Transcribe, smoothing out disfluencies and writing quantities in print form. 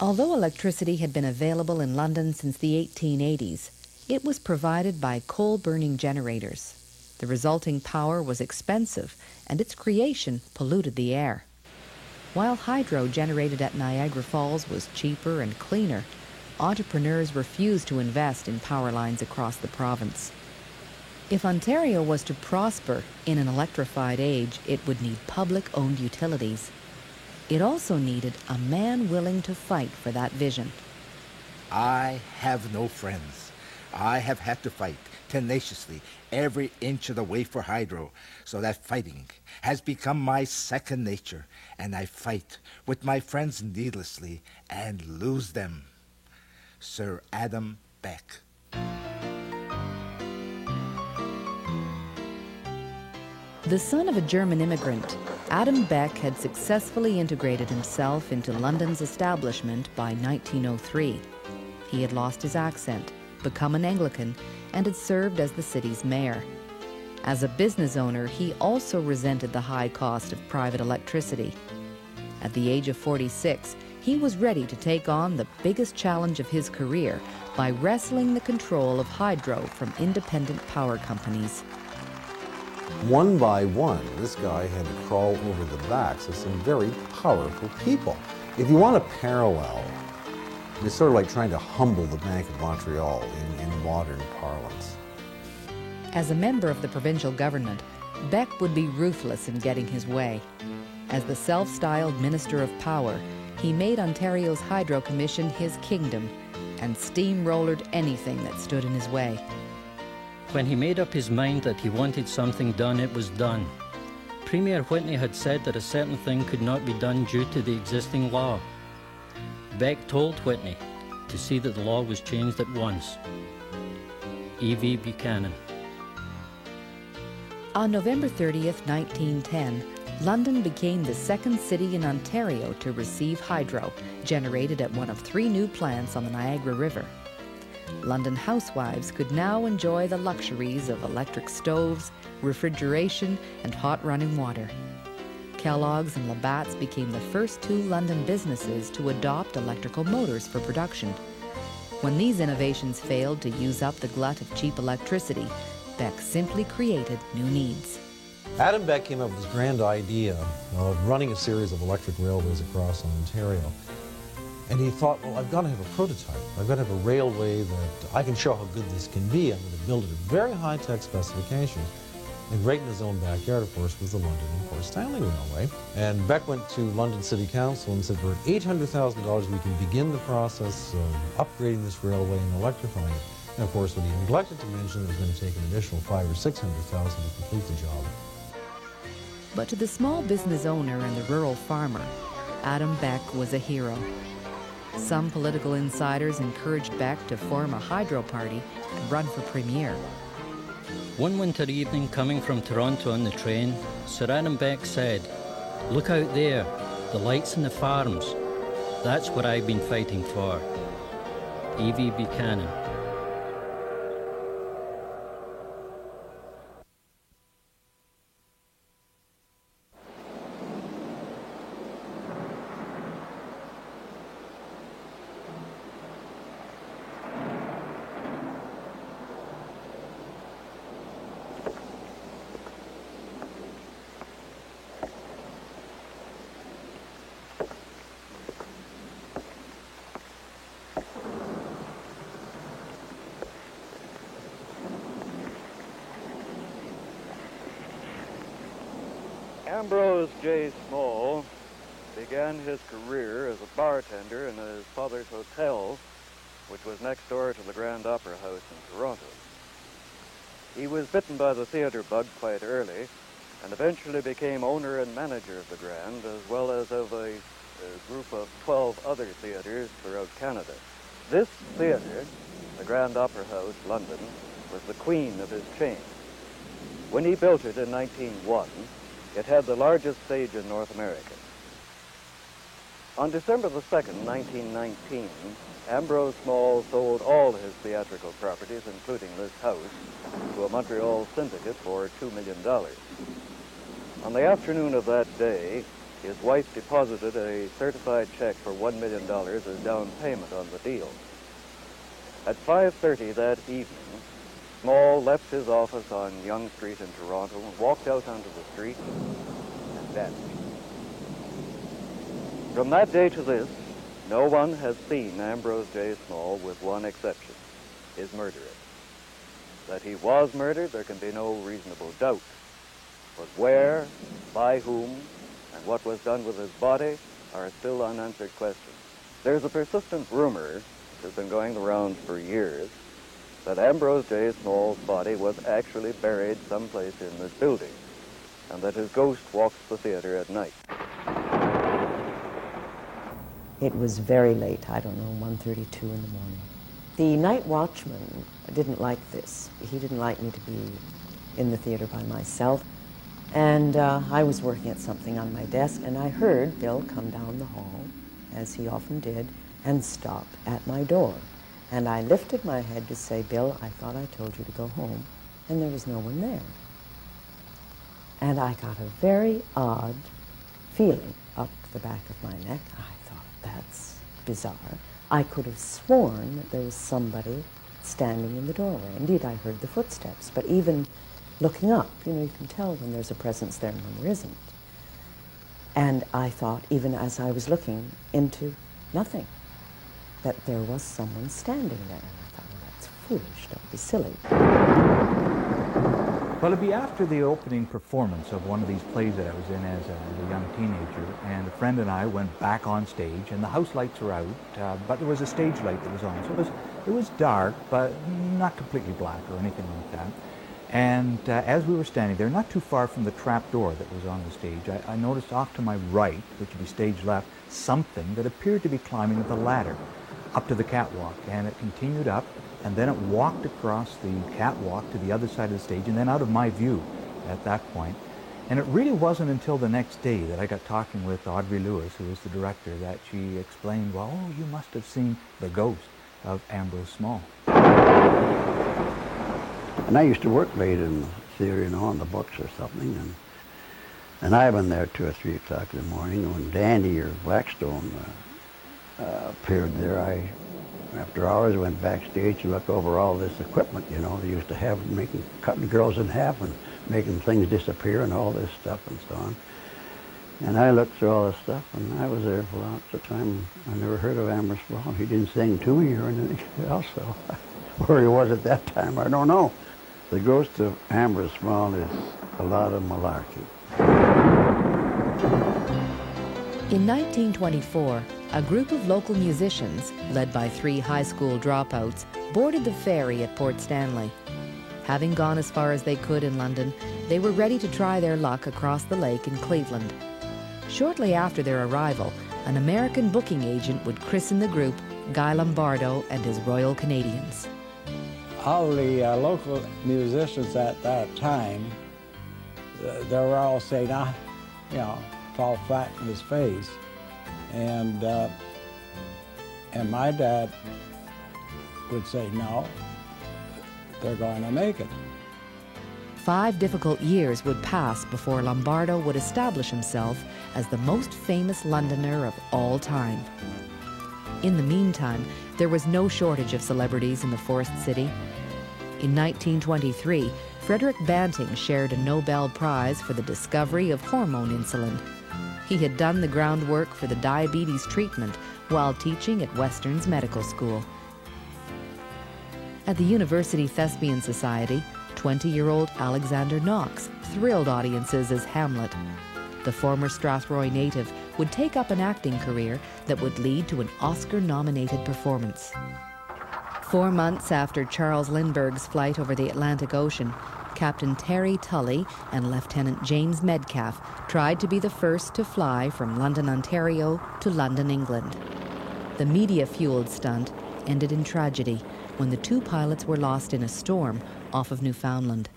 Although electricity had been available in London since the 1880s, it was provided by coal-burning generators. The resulting power was expensive, and its creation polluted the air. While hydro generated at Niagara Falls was cheaper and cleaner, entrepreneurs refused to invest in power lines across the province. If Ontario was to prosper in an electrified age, it would need public-owned utilities. It also needed a man willing to fight for that vision. I have no friends. I have had to fight tenaciously every inch of the way for hydro, so that fighting has become my second nature, and I fight with my friends needlessly and lose them. Sir Adam Beck. The son of a German immigrant, Adam Beck had successfully integrated himself into London's establishment by 1903. He had lost his accent, become an Anglican, and had served as the city's mayor. As a business owner, he also resented the high cost of private electricity. At the age of 46, he was ready to take on the biggest challenge of his career by wresting the control of hydro from independent power companies. One by one, this guy had to crawl over the backs of some very powerful people. If you want a parallel, it's sort of like trying to humble the Bank of Montreal in modern parlance. As a member of the provincial government, Beck would be ruthless in getting his way. As the self-styled Minister of Power, he made Ontario's Hydro Commission his kingdom and steamrollered anything that stood in his way. When he made up his mind that he wanted something done, it was done. Premier Whitney had said that a certain thing could not be done due to the existing law. Beck told Whitney to see that the law was changed at once. E.V. Buchanan. On November 30th, 1910, London became the second city in Ontario to receive hydro, generated at one of 3 new plants on the Niagara River. London housewives could now enjoy the luxuries of electric stoves, refrigeration, and hot running water. Kellogg's and Labatt's became the first 2 London businesses to adopt electrical motors for production. When these innovations failed to use up the glut of cheap electricity, Beck simply created new needs. Adam Beck came up with this grand idea of running a series of electric railways across Ontario. And he thought, well, I've got to have a prototype. I've got to have a railway that I can show how good this can be. I'm going to build it at very high-tech specifications. And right in his own backyard, of course, was the London and Port Stanley Railway. And Beck went to London City Council and said, for $800,000, we can begin the process of upgrading this railway and electrifying it. And of course, what he neglected to mention, it was going to take an additional $500,000 or $600,000 to complete the job. But to the small business owner and the rural farmer, Adam Beck was a hero. Some political insiders encouraged Beck to form a hydro party and run for premier. One winter evening, coming from Toronto on the train, Sir Adam Beck said, "Look out there, the lights in the farms. That's what I've been fighting for." E.V. Buchanan. Ambrose J. Small began his career as a bartender in his father's hotel, which was next door to the Grand Opera House in Toronto. He was bitten by the theater bug quite early and eventually became owner and manager of the Grand, as well as of a group of 12 other theaters throughout Canada. This theater, the Grand Opera House, London, was the queen of his chain. When he built it in 1901, it had the largest stage in North America. On December the 2nd, 1919, Ambrose Small sold all his theatrical properties, including this house, to a Montreal syndicate for $2 million. On the afternoon of that day, his wife deposited a certified check for $1 million as down payment on the deal. At 5:30 that evening, Small left his office on Yonge Street in Toronto and walked out onto the street and vanished. From that day to this, no one has seen Ambrose J. Small with one exception, his murderer. That he was murdered, there can be no reasonable doubt. But where, by whom, and what was done with his body are still unanswered questions. There's a persistent rumor, which has been going around for years, that Ambrose J. Small's body was actually buried someplace in this building, and that his ghost walks the theater at night. It was very late, I don't know, 1:32 in the morning. The night watchman didn't like this. He didn't like me to be in the theater by myself. And I was working at something on my desk, and I heard Bill come down the hall, as he often did, and stop at my door. And I lifted my head to say, "Bill, I thought I told you to go home," and there was no one there. And I got a very odd feeling up the back of my neck. I thought, that's bizarre. I could have sworn that there was somebody standing in the doorway. Indeed, I heard the footsteps, but even looking up, you can tell when there's a presence there and when there isn't. And I thought, even as I was looking into nothing, that there was someone standing there. And I thought, well, that's foolish, don't be silly. Well, it'd be after the opening performance of one of these plays that I was in as a young teenager, and a friend and I went back on stage, and the house lights were out, but there was a stage light that was on. So it was dark, but not completely black or anything like that. And as we were standing there, not too far from the trap door that was on the stage, I noticed off to my right, which would be stage left, something that appeared to be climbing the ladder up to the catwalk. And it continued up, and then it walked across the catwalk to the other side of the stage, and then out of my view at that point. And it really wasn't until the next day that I got talking with Audrey Lewis, who was the director, that she explained, well, oh, you must have seen the ghost of Ambrose Small. And I used to work late in the theater, on the books or something, and I've been there 2 or 3 o'clock in the morning. When Dandy or Blackstone appeared there, after hours, went backstage to look over all this equipment, they used to have, cutting girls in half and making things disappear and all this stuff and so on. And I looked through all this stuff, and I was there for lots of time. I never heard of Ambrose Small. He didn't sing to me or anything else, so where he was at that time, I don't know. The ghost of Ambrose Small is a lot of malarkey. In 1924, a group of local musicians, led by 3 high school dropouts, boarded the ferry at Port Stanley. Having gone as far as they could in London, they were ready to try their luck across the lake in Cleveland. Shortly after their arrival, an American booking agent would christen the group Guy Lombardo and his Royal Canadians. All the local musicians at that time, they were all saying, fall flat in his face. And my dad would say, no, they're going to make it. 5 difficult years would pass before Lombardo would establish himself as the most famous Londoner of all time. In the meantime, there was no shortage of celebrities in the Forest City. In 1923, Frederick Banting shared a Nobel Prize for the discovery of hormone insulin. He had done the groundwork for the diabetes treatment while teaching at Western's Medical School. At the University Thespian Society, 20-year-old Alexander Knox thrilled audiences as Hamlet. The former Strathroy native would take up an acting career that would lead to an Oscar-nominated performance. 4 months after Charles Lindbergh's flight over the Atlantic Ocean, Captain Terry Tully and Lieutenant James Metcalf tried to be the first to fly from London, Ontario to London, England. The media-fueled stunt ended in tragedy when the 2 pilots were lost in a storm off of Newfoundland.